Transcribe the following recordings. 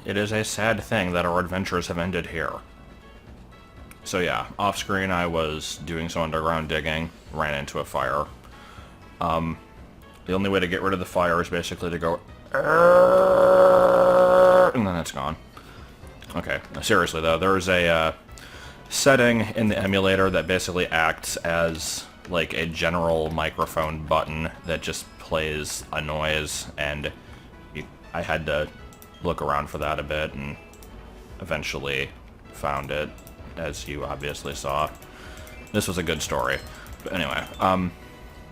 it is a sad thing that our adventures have ended here. So yeah, off screen I was doing some underground digging, ran into a fire. The only way to get rid of the fire is basically to go, and then it's gone. Okay, now, seriously though, there's a setting in the emulator that basically acts as like a general microphone button that just plays a noise, and I had to look around for that a bit and eventually found it, as you obviously saw. This was a good story. But anyway, I'm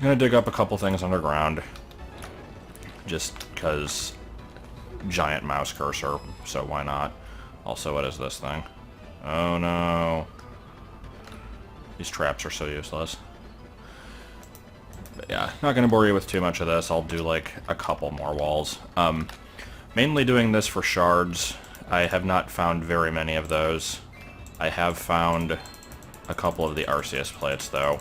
gonna dig up a couple things underground just because giant mouse cursor, so why not? Also, what is this thing? Oh no. These traps are so useless. But yeah, not gonna bore you with too much of this. I'll do like a couple more walls. Mainly doing this for shards. I have not found very many of those. I have found a couple of the Arceus plates though.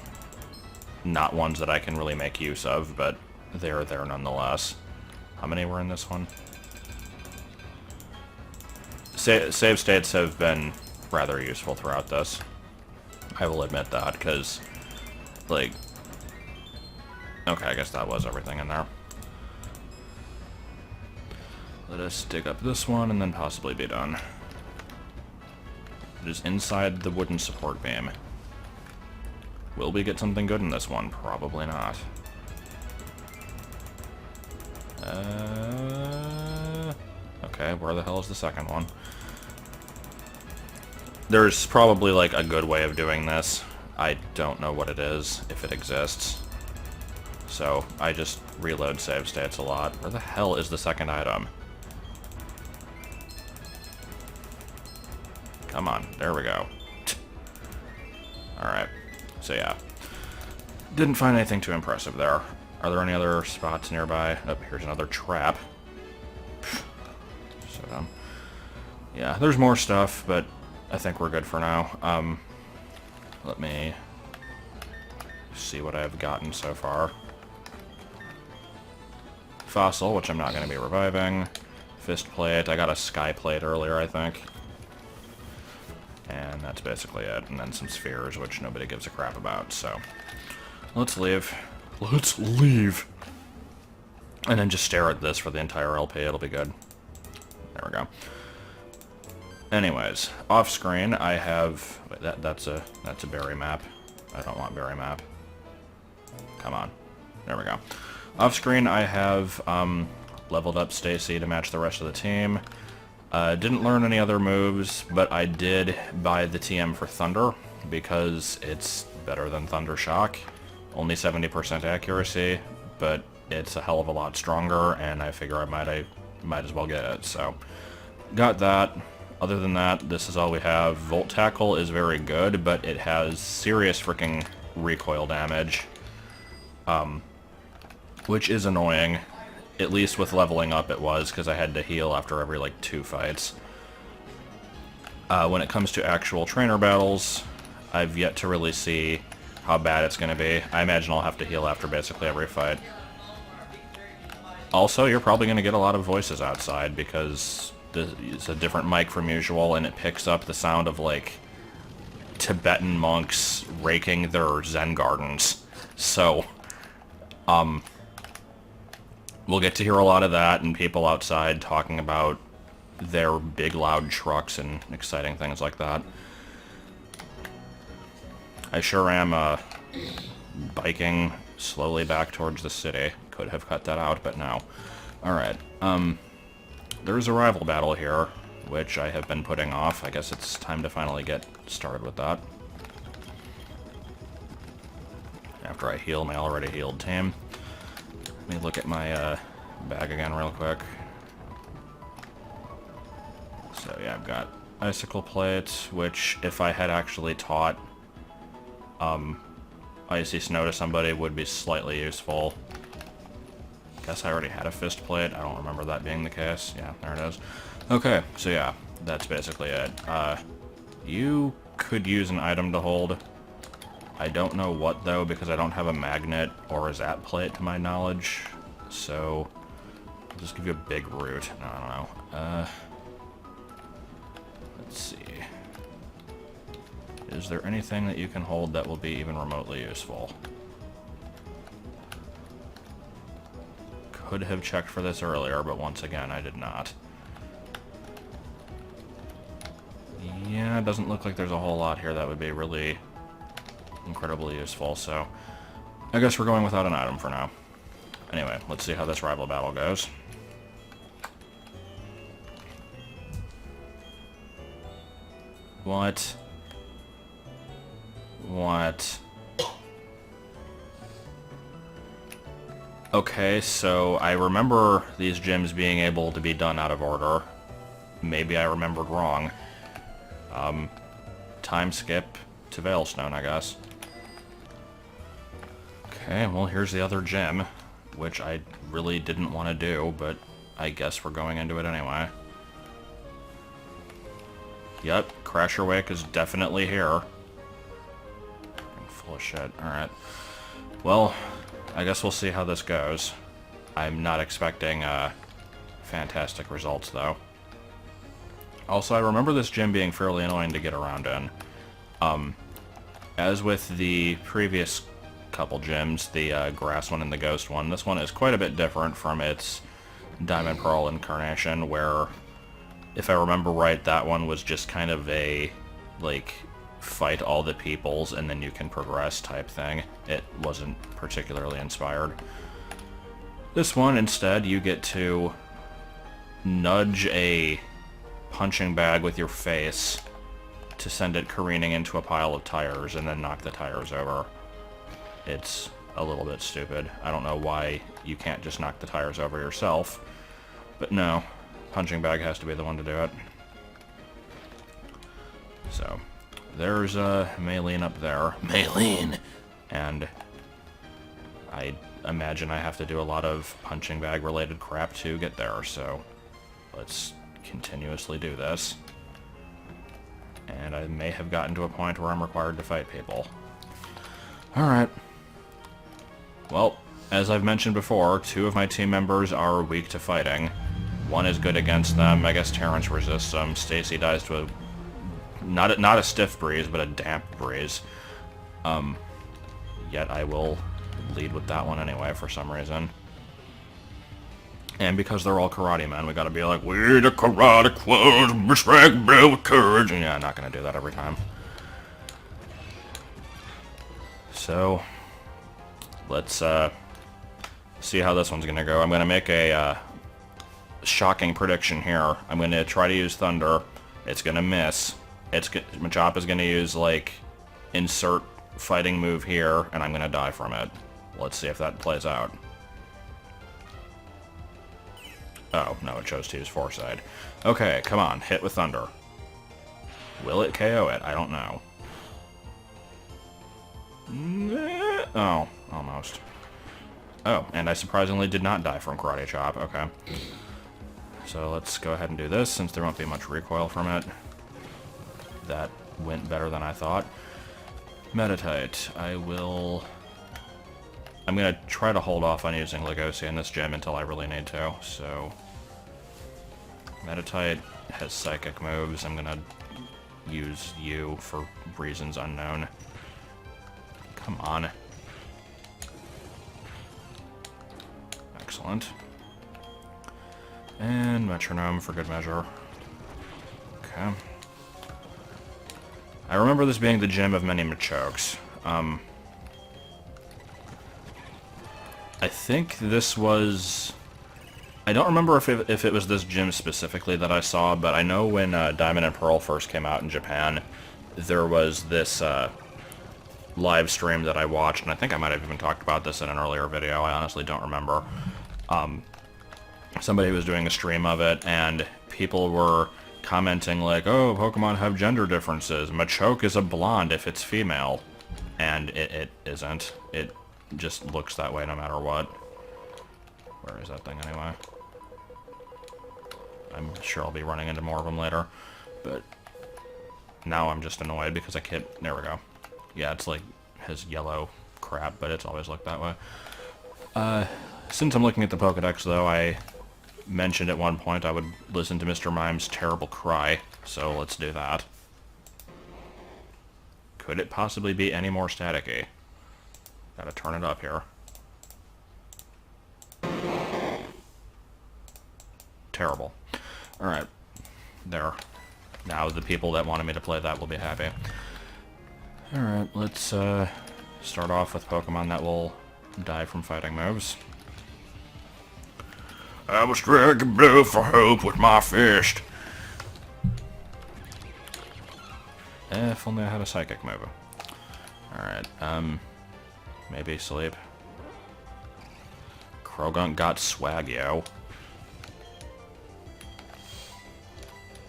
Not ones that I can really make use of, but they're there nonetheless. How many were in this one? Save states have been rather useful throughout this. I will admit that, because, like... Okay, I guess that was everything in there. Let us dig up this one and then possibly be done. It is inside the wooden support beam. Will we get something good in this one? Probably not. Okay, where the hell is the second one? There's probably like a good way of doing this. I don't know what it is, if it exists. So I just reload save states a lot. Where the hell is the second item? Come on, there we go. Alright, so yeah. Didn't find anything too impressive there. Are there any other spots nearby? Oh, here's another trap. So dumb. Yeah, there's more stuff, but I think we're good for now. Let me see what I've gotten so far. Fossil, which I'm not going to be reviving. Fist plate. I got a sky plate earlier, I think. And that's basically it. And then some spheres, which nobody gives a crap about, so... Let's leave. Let's leave! And then just stare at this for the entire LP, it'll be good. There we go. Anyways, off-screen, I have... Wait, that's a berry map. I don't want berry map. Come on. There we go. Off-screen, I have leveled up Stacy to match the rest of the team. Didn't learn any other moves, but I did buy the TM for Thunder, because it's better than Thunder Shock. Only 70% accuracy, but it's a hell of a lot stronger, and I figure I might as well get it, so... Got that. Other than that, this is all we have. Volt Tackle is very good, but it has serious freaking recoil damage. Which is annoying. At least with leveling up it was, because I had to heal after every, like, 2 fights. When it comes to actual trainer battles, I've yet to really see how bad it's going to be. I imagine I'll have to heal after basically every fight. Also, you're probably going to get a lot of voices outside, because it's a different mic from usual, and it picks up the sound of, like, Tibetan monks raking their Zen gardens. So, we'll get to hear a lot of that, and people outside talking about their big loud trucks and exciting things like that. I sure am biking slowly back towards the city. Could have cut that out, but no. Alright, there's a rival battle here, which I have been putting off. I guess it's time to finally get started with that. After I heal my already healed team. Let me look at my bag again real quick. So yeah, I've got Icicle Plates, which if I had actually taught Icy Snow to somebody would be slightly useful. Guess I already had a Fist Plate. I don't remember that being the case. Yeah, there it is. Okay, so yeah, that's basically it. You could use an item to hold. I don't know what, though, because I don't have a magnet or a zap plate to my knowledge. So, I'll just give you a big root. No, I don't know. Let's see. Is there anything that you can hold that will be even remotely useful? Could have checked for this earlier, but once again, I did not. Yeah, it doesn't look like there's a whole lot here that would be really incredibly useful, so I guess we're going without an item for now. Anyway, let's see how this rival battle goes. What? What? Okay, so I remember these gyms being able to be done out of order. Maybe I remembered wrong. Time skip to Veilstone, I guess. Okay, well, here's the other gym, which I really didn't want to do, but I guess we're going into it anyway. Yep, Crasher Wake is definitely here. I'm full of shit. Alright. Well, I guess we'll see how this goes. I'm not expecting fantastic results, though. Also, I remember this gym being fairly annoying to get around in. As with the previous couple gyms, the grass one and the ghost one, this one is quite a bit different from its Diamond Pearl incarnation, where, if I remember right, that one was just kind of a, like, fight all the peoples and then you can progress type thing. It wasn't particularly inspired. This one, instead, you get to nudge a punching bag with your face to send it careening into a pile of tires and then knock the tires over. It's a little bit stupid. I don't know why you can't just knock the tires over yourself, but no, punching bag has to be the one to do it. So, there's Maylene up there. Maylene! And I imagine I have to do a lot of punching bag related crap to get there, so let's continuously do this. And I may have gotten to a point where I'm required to fight people. Alright. Well, as I've mentioned before, 2 of my team members are weak to fighting. One is good against them. I guess Terrence resists them. Stacy dies to a not a stiff breeze, but a damp breeze. Yet I will lead with that one anyway for some reason. And because they're all karate men, we gotta be like, we're the karate quotes, respect, build with courage. And yeah, I'm not gonna do that every time. So, let's see how this one's gonna go. I'm gonna make a shocking prediction here. I'm gonna try to use Thunder. It's gonna miss. Machop is gonna use, like, insert fighting move here, and I'm gonna die from it. Let's see if that plays out. Oh, no, it chose to use Foresight. Okay, come on, hit with Thunder. Will it KO it? I don't know. Oh, almost. Oh, and I surprisingly did not die from Karate Chop. Okay. So let's go ahead and do this, since there won't be much recoil from it. That went better than I thought. Meditate. I'm gonna try to hold off on using Legosia in this gym until I really need to, so... Meditate has psychic moves. I'm gonna use you for reasons unknown. Come on. Excellent. And Metronome for good measure. Okay. I remember this being the gym of many Machokes. I think this was... I don't remember if it was this gym specifically that I saw, but I know when Diamond and Pearl first came out in Japan, there was this live stream that I watched, and I think I might have even talked about this in an earlier video. I honestly don't remember. Somebody was doing a stream of it, and people were commenting like, oh, Pokemon have gender differences. Machoke is a blonde if it's female. And it isn't. It just looks that way no matter what. Where is that thing anyway? I'm sure I'll be running into more of them later. But now I'm just annoyed because I can't... There we go. Yeah, it's like his yellow crap, but it's always looked that way. Since I'm looking at the Pokedex, though, I mentioned at one point I would listen to Mr. Mime's terrible cry, so let's do that. Could it possibly be any more staticky? Gotta turn it up here. Terrible. Alright. There. Now the people that wanted me to play that will be happy. Alright, let's start off with Pokemon that will die from fighting moves. I was striking blue for hope with my fist. If only I had a psychic move. Alright, maybe sleep. Krogunk got swag, yo.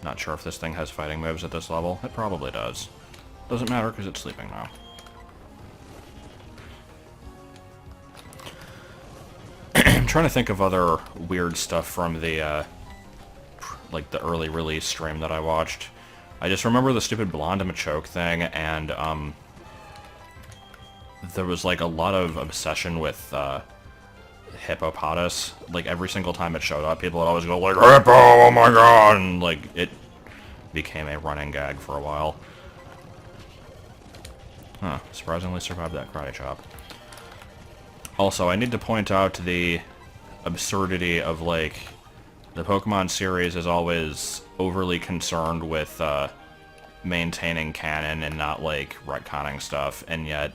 Not sure if this thing has fighting moves at this level. It probably does. Doesn't matter because it's sleeping now. I'm trying to think of other weird stuff from the, like the early release stream that I watched. I just remember the stupid blonde Machoke thing, and, there was, like, a lot of obsession with, Hippopotamus. Like, every single time it showed up, people would always go, like, Hippo, oh my god! And, like, it became a running gag for a while. Huh, surprisingly survived that karate chop. Also, I need to point out the absurdity of, like, the Pokemon series is always overly concerned with, maintaining canon and not, like, retconning stuff, and yet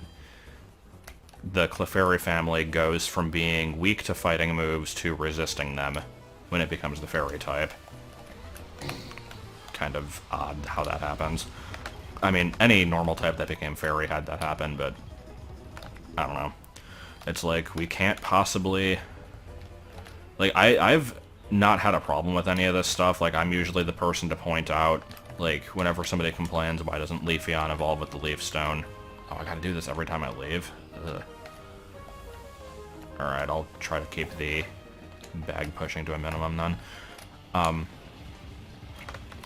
the Clefairy family goes from being weak to fighting moves to resisting them when it becomes the fairy type. Kind of odd how that happens. I mean, any normal type that became fairy had that happen, but I don't know. It's like, we can't possibly... Like, I've not had a problem with any of this stuff. Like, I'm usually the person to point out, like, whenever somebody complains, why doesn't Leafeon evolve with the Leaf Stone? Oh, I gotta do this every time I leave? Ugh. Alright, I'll try to keep the bag pushing to a minimum then.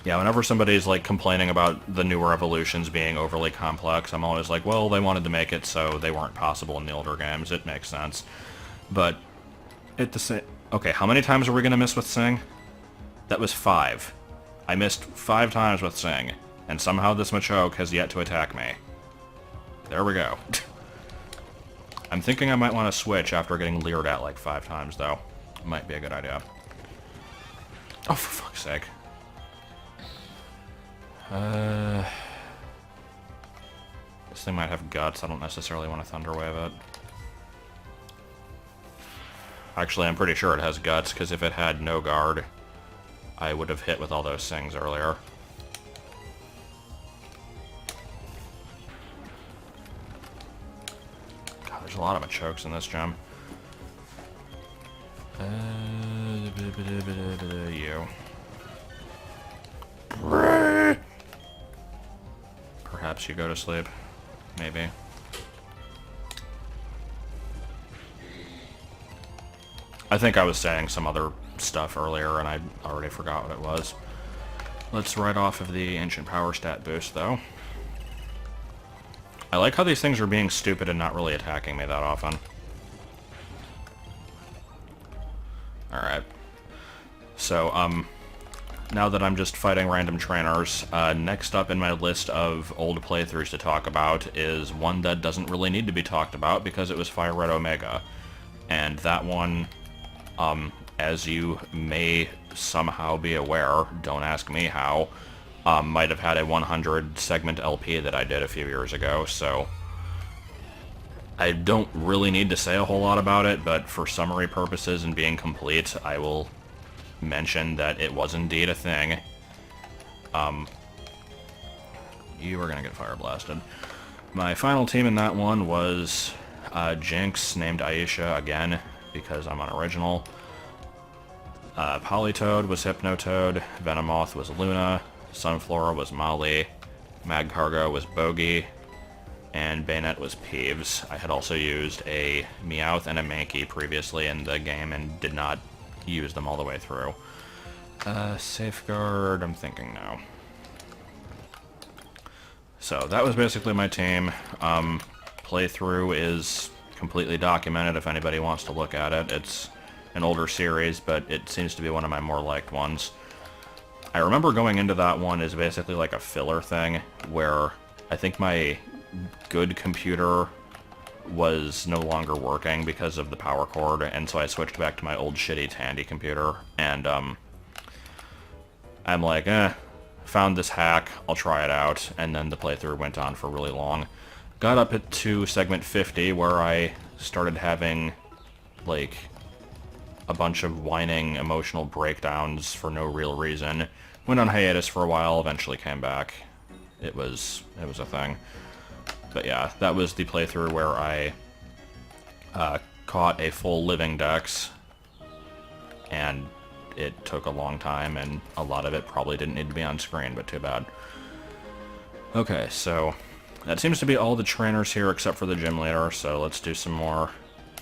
Yeah, whenever somebody's, like, complaining about the newer evolutions being overly complex, I'm always like, well, they wanted to make it so they weren't possible in the older games. It makes sense. But, at the same... Okay, how many times are we gonna miss with Sing? That was 5. I missed 5 times with Sing, and somehow this Machoke has yet to attack me. There we go. I'm thinking I might want to switch after getting leered at like 5 times, though. Might be a good idea. Oh, for fuck's sake. This thing might have guts. I don't necessarily want to Thunder Wave it. Actually, I'm pretty sure it has guts, because if it had no guard, I would have hit with all those things earlier. God, there's a lot of Machokes in this gym. You. Perhaps you go to sleep. Maybe. I think I was saying some other stuff earlier, and I already forgot what it was. Let's write off of the Ancient Power stat boost, though. I like how these things are being stupid and not really attacking me that often. Alright. So, now that I'm just fighting random trainers, next up in my list of old playthroughs to talk about is one that doesn't really need to be talked about because it was Fire Red Omega. And that one, as you may somehow be aware, don't ask me how, might have had a 100 segment LP that I did a few years ago, so I don't really need to say a whole lot about it, but for summary purposes and being complete, I will mention that it was indeed a thing. You are gonna get fire blasted. My final team in that one was Jinx, named Aisha again, because I'm unoriginal. Politoed was Hypnotoad, Venomoth was Luna, Sunflora was Molly, Magcargo was Bogey, and Bayonet was Peeves. I had also used a Meowth and a Mankey previously in the game and did not use them all the way through. Safeguard, I'm thinking now. So that was basically my team. Playthrough is completely documented if anybody wants to look at it. It's an older series, but it seems to be one of my more liked ones. I remember going into that one as basically like a filler thing, where I think my good computer was no longer working because of the power cord, and so I switched back to my old shitty Tandy computer, and I'm like, found this hack, I'll try it out, and then the playthrough went on for really long. Got up to segment 50, where I started having, like, a bunch of whining, emotional breakdowns for no real reason. Went on hiatus for a while, eventually came back. It was a thing. But yeah, that was the playthrough where I caught a full living dex, and it took a long time, and a lot of it probably didn't need to be on screen, but too bad. Okay, so that seems to be all the trainers here except for the gym leader, so let's do some more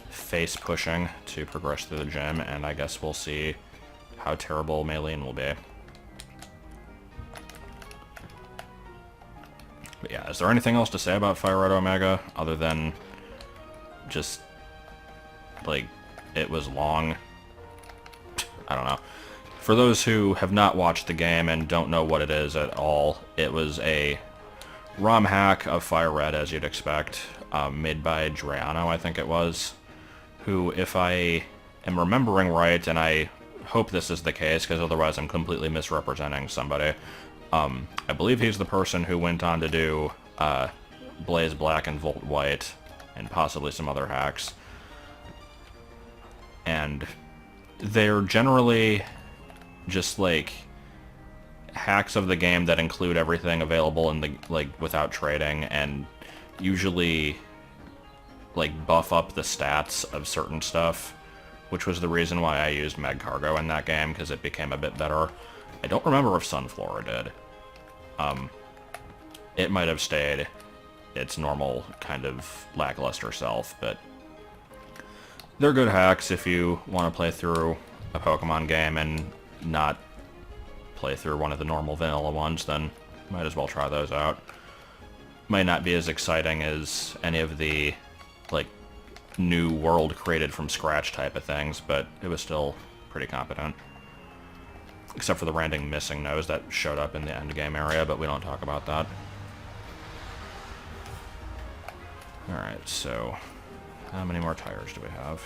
face pushing to progress through the gym, and I guess we'll see how terrible Maylene will be. But yeah, is there anything else to say about Fire Red Omega, other than just, like, it was long? I don't know. For those who have not watched the game and don't know what it is at all, it was a ROM hack of Fire Red, as you'd expect, made by Drayano, I think it was, who, if I am remembering right, and I hope this is the case, because otherwise I'm completely misrepresenting somebody, I believe he's the person who went on to do Blaze Black and Volt White, and possibly some other hacks. And they're generally just, like, hacks of the game that include everything available in the, like, without trading, and usually, like, buff up the stats of certain stuff, which was the reason why I used Meg Cargo in that game, because it became a bit better. I don't remember if Sunflora did. It might have stayed its normal kind of lackluster self, but they're good hacks if you want to play through a Pokemon game and not play through one of the normal vanilla ones, then might as well try those out. Might not be as exciting as any of the, like, new world created from scratch type of things, but it was still pretty competent. Except for the random missing nose that showed up in the endgame area, but we don't talk about that. Alright, so how many more tires do we have?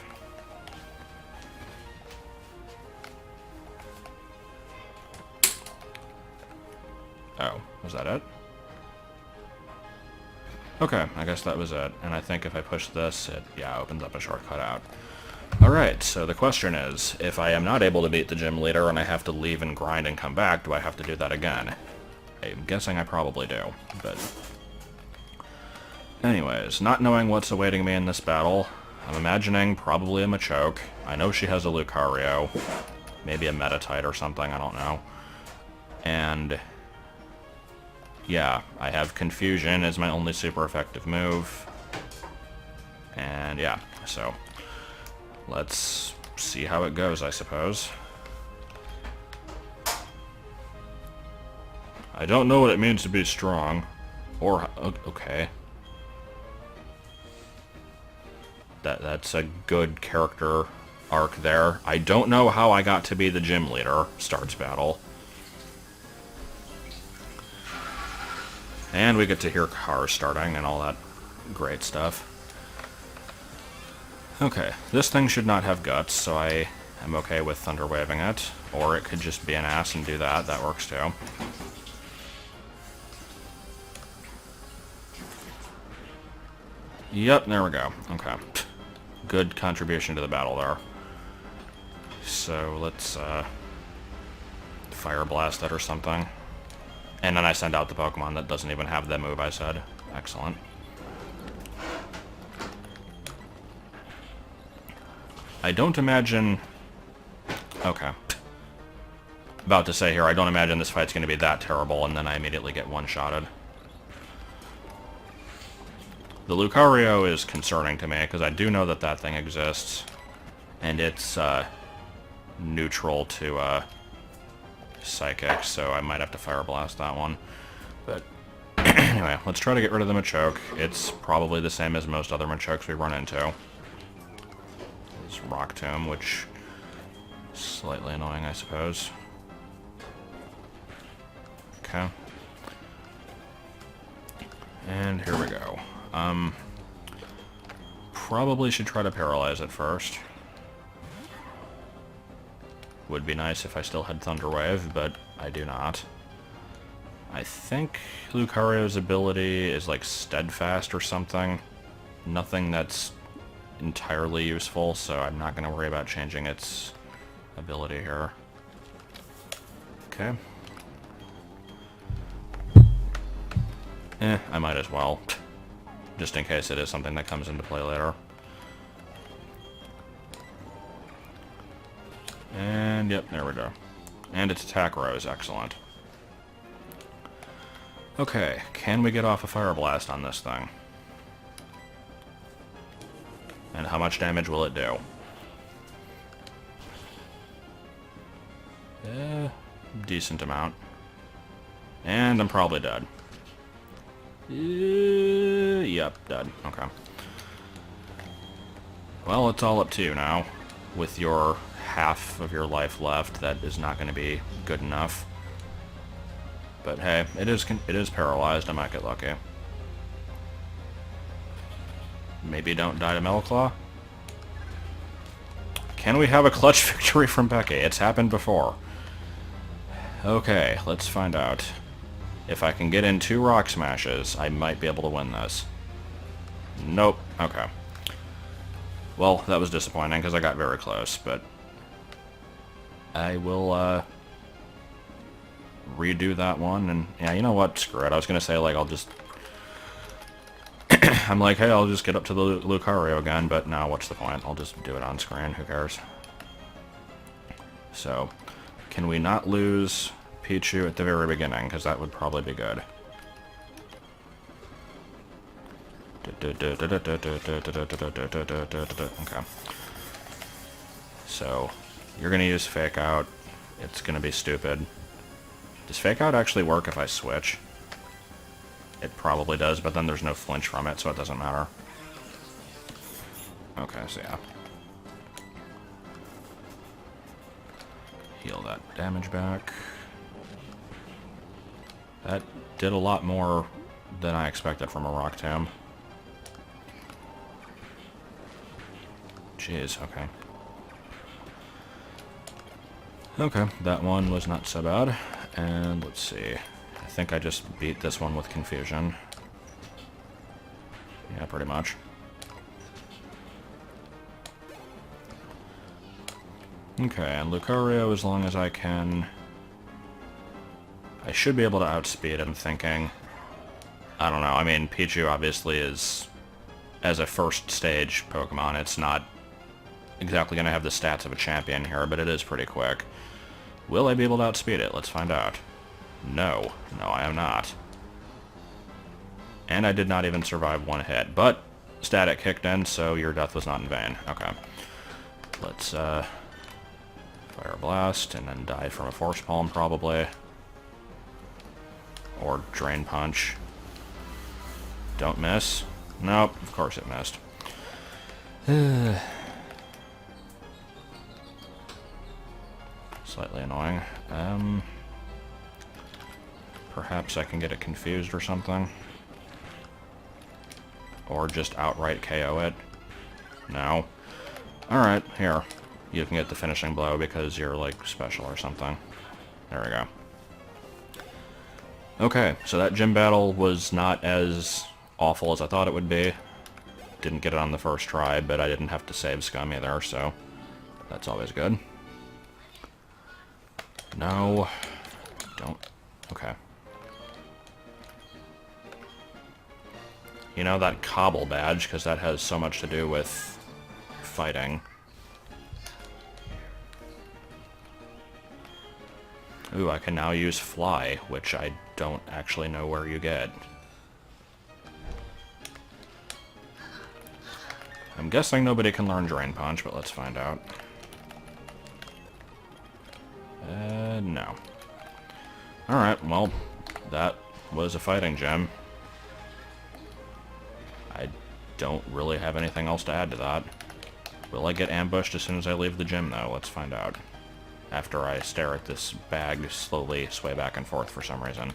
Oh, was that it? Okay, I guess that was it. And I think if I push this, it, yeah, opens up a shortcut out. Alright, so the question is, if I am not able to beat the gym leader and I have to leave and grind and come back, do I have to do that again? I'm guessing I probably do, but... Anyways, not knowing what's awaiting me in this battle, I'm imagining probably a Machoke. I know she has a Lucario, maybe a Metatite or something, I don't know. And... yeah, I have Confusion as my only super effective move. And yeah, so... let's see how it goes, I suppose. I don't know what it means to be strong. Or, okay. That's a good character arc there. I don't know how I got to be the gym leader. Starts battle. And we get to hear cars starting and all that great stuff. Okay, this thing should not have guts, so I am okay with Thunder Waving it. Or it could just be an ass and do that. That works too. Yep, there we go. Okay. Good contribution to the battle there. So let's Fire Blast it or something. And then I send out the Pokemon that doesn't even have the move I said. Excellent. I don't imagine... okay. About to say here, I don't imagine this fight's going to be that terrible, and then I immediately get one-shotted. The Lucario is concerning to me, because I do know that that thing exists. And it's neutral to Psychic, so I might have to Fire Blast that one. But anyway, let's try to get rid of the Machoke. It's probably the same as most other Machokes we run into. Rock Tomb, which Slightly annoying, I suppose. Okay. And here we go. Probably should try to paralyze it first. Would be nice if I still had Thunder Wave, but I do not. I think Lucario's ability is like Steadfast or something. Nothing that's entirely useful, so I'm not going to worry about changing its ability here. Okay. I might as well. Just in case it is something that comes into play later. And yep, there we go. And its attack rose, excellent. Okay, can we get off a Fire Blast on this thing? And how much damage will it do? Decent amount. And I'm probably dead. Yep, dead. Okay. Well, it's all up to you now. With your half of your life left, that is not going to be good enough. But hey, it is paralyzed. I might get lucky. Maybe don't die to Metal Claw. Can we have a clutch victory from Becky? It's happened before. Okay, let's find out. If I can get in 2 Rock Smashes, I might be able to win this. Nope. Okay. Well, that was disappointing because I got very close, but I will redo that one, and yeah, you know what? Screw it. I was going to say, like, I'll just... I'm like, hey, I'll just get up to the Lucario again, but no, what's the point? I'll just do it on screen. Who cares? So, can we not lose Pichu at the very beginning? Because that would probably be good. Okay. So, you're going to use Fake Out. It's going to be stupid. Does Fake Out actually work if I switch? It probably does, but then there's no flinch from it, so it doesn't matter. Okay, so yeah. Heal that damage back. That did a lot more than I expected from a Rock Tomb. Jeez, okay. Okay, that one was not so bad. And let's see. I think I just beat this one with Confusion. Yeah, pretty much. Okay, and Lucario, as long as I can... I should be able to outspeed him, thinking... I don't know, I mean, Pichu obviously is... As a first stage Pokemon, it's not exactly going to have the stats of a champion here, but it is pretty quick. Will I be able to outspeed it? Let's find out. No. No, I am not. And I did not even survive one hit, but static kicked in, so your death was not in vain. Okay. Let's, Fire Blast, and then die from a Force Palm, probably. Or Drain Punch. Don't miss. Nope, of course it missed. Slightly annoying. Perhaps I can get it confused or something. Or just outright KO it. No. Alright, here. You can get the finishing blow because you're, like, special or something. There we go. Okay, so that gym battle was not as awful as I thought it would be. Didn't get it on the first try, but I didn't have to save Scum either, so that's always good. No. Don't. Okay. You know, that Cobble badge, because that has so much to do with fighting. Ooh, I can now use Fly, which I don't actually know where you get. I'm guessing nobody can learn Drain Punch, but let's find out. No. Alright, well, that was a fighting gem. I don't really have anything else to add to that. Will I get ambushed as soon as I leave the gym, though? Let's find out. after I stare at this bag slowly sway back and forth for some reason.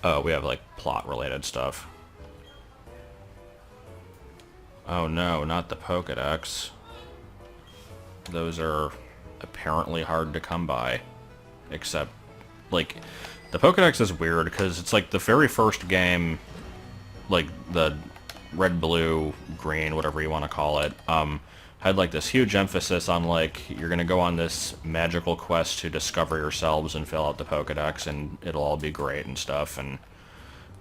Oh, we have, like, plot-related stuff. Oh no, not the Pokédex. Those are apparently hard to come by. Except, like, the Pokédex is weird, because it's like the very first game, like, the red, blue, green, whatever you want to call it, had, like, this huge emphasis on, like, you're gonna go on this magical quest to discover yourselves and fill out the Pokédex, and it'll all be great and stuff, and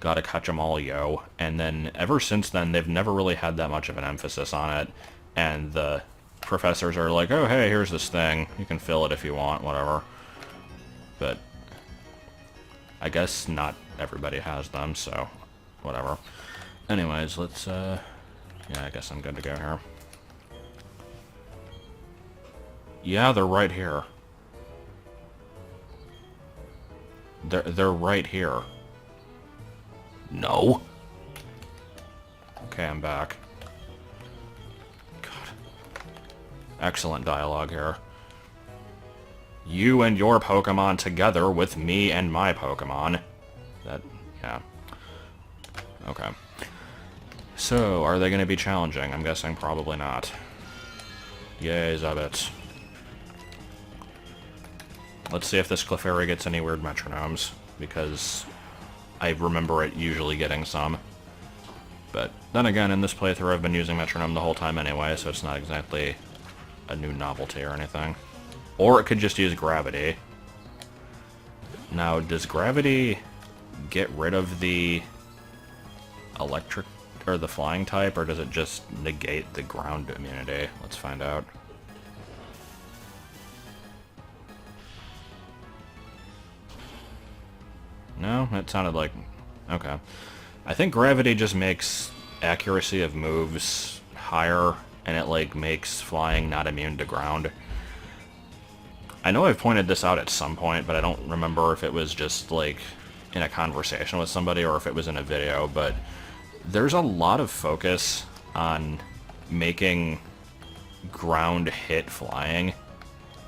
gotta catch 'em all, yo. And then, ever since then, they've never really had that much of an emphasis on it, and the professors are like, oh, hey, here's this thing, you can fill it if you want, whatever. But I guess not everybody has them, so whatever. Anyways, let's, yeah, I guess I'm good to go here. Yeah, they're right here. They're right here. No. Okay, I'm back. God. Excellent dialogue here. You and your Pokemon together with me and my Pokemon. That, yeah. Okay. So, are they going to be challenging? I'm guessing probably not. Yay, Zubbits. Let's see if this Clefairy gets any weird metronomes, because I remember it usually getting some. But then again, in this playthrough I've been using metronome the whole time anyway, so it's not exactly a new novelty or anything. Or it could just use gravity. Now, does gravity get rid of the electric, or the flying type, or does it just negate the ground immunity? Let's find out. No, that sounded like... okay. I think gravity just makes accuracy of moves higher, and it, like, makes flying not immune to ground. I know I've pointed this out at some point, but I don't remember if it was just, like, in a conversation with somebody or if it was in a video, but there's a lot of focus on making ground hit flying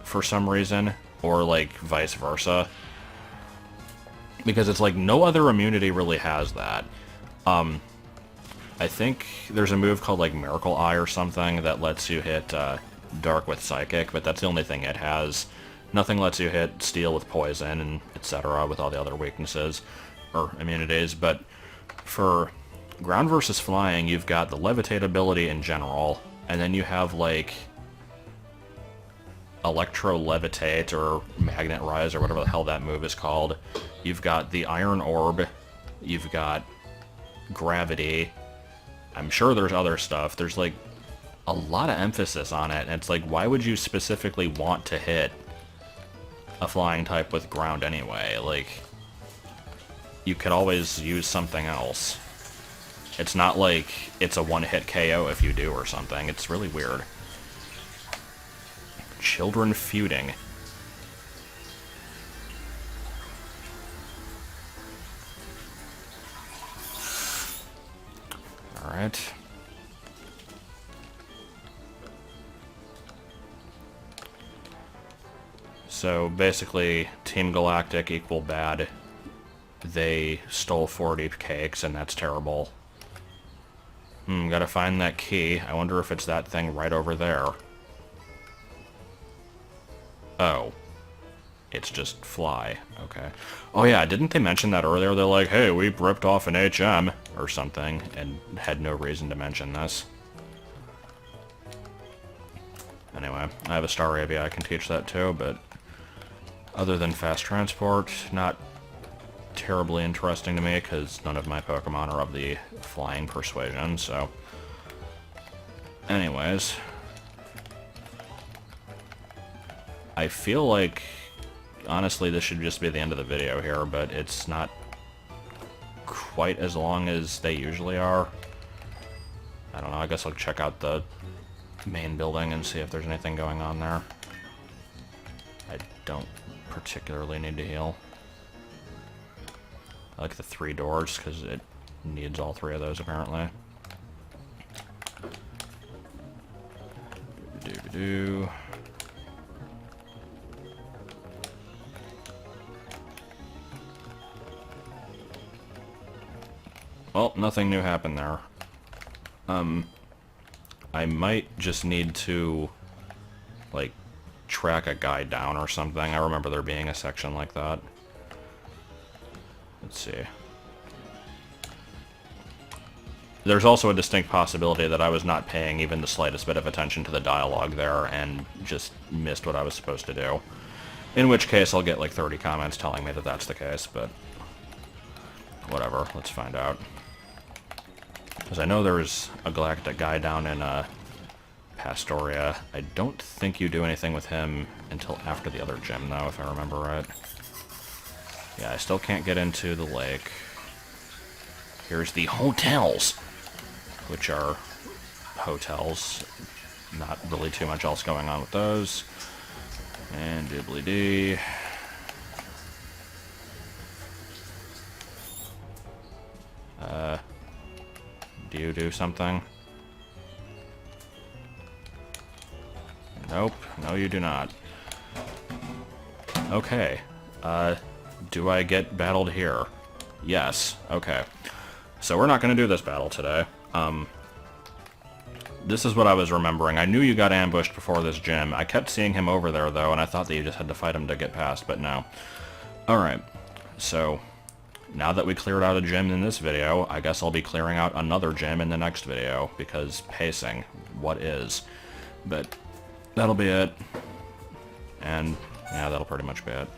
for some reason, or, like, vice versa. Because it's like no other immunity really has that. I think there's a move called like Miracle Eye or something that lets you hit Dark with Psychic, but that's the only thing it has. Nothing lets you hit Steel with Poison and etc. with all the other weaknesses or immunities. But for ground versus flying, you've got the Levitate ability in general, and then you have like Electro Levitate or Magnet Rise or whatever the hell that move is called. You've got the Iron Orb, you've got Gravity, I'm sure there's other stuff. There's like a lot of emphasis on it, and it's like, why would you specifically want to hit a flying type with ground anyway? Like, you could always use something else. It's not like it's a one-hit KO if you do or something. It's really weird. Children feuding. Alright. So basically, Team Galactic equal bad. They stole 40 cakes, and that's terrible. Gotta find that key. I wonder if it's that thing right over there. Oh. It's just fly. Okay. Oh yeah, didn't they mention that earlier? They're like, hey, we ripped off an HM or something, and had no reason to mention this. Anyway, I have a Staravia I can teach that too, but other than fast transport, not terribly interesting to me, because none of my Pokemon are of the flying persuasion, so... Anyways... I feel like, honestly, this should just be the end of the video here, but it's not quite as long as they usually are. I don't know, I guess I'll check out the main building and see if there's anything going on there. I don't particularly need to heal. I like the 3 doors, because it needs all 3 of those, apparently. Do. Well, nothing new happened there. I might just need to, like, track a guy down or something. I remember there being a section like that. Let's see. There's also a distinct possibility that I was not paying even the slightest bit of attention to the dialogue there and just missed what I was supposed to do. In which case, I'll get like 30 comments telling me that that's the case, but whatever, let's find out. Because I know there's a galactic guy down in Pastoria. I don't think you do anything with him until after the other gym, though, if I remember right. Yeah, I still can't get into the lake. Here's the hotels, which are hotels. Not really too much else going on with those. And dibbly-dee. Do you do something? Nope. No, you do not. Okay. Do I get battled here? Yes. Okay. So we're not going to do this battle today. This is what I was remembering. I knew you got ambushed before this gym. I kept seeing him over there, though, and I thought that you just had to fight him to get past, but no. Alright. So, now that we cleared out a gym in this video, I guess I'll be clearing out another gym in the next video, because pacing. What is? But that'll be it. And, yeah, that'll pretty much be it.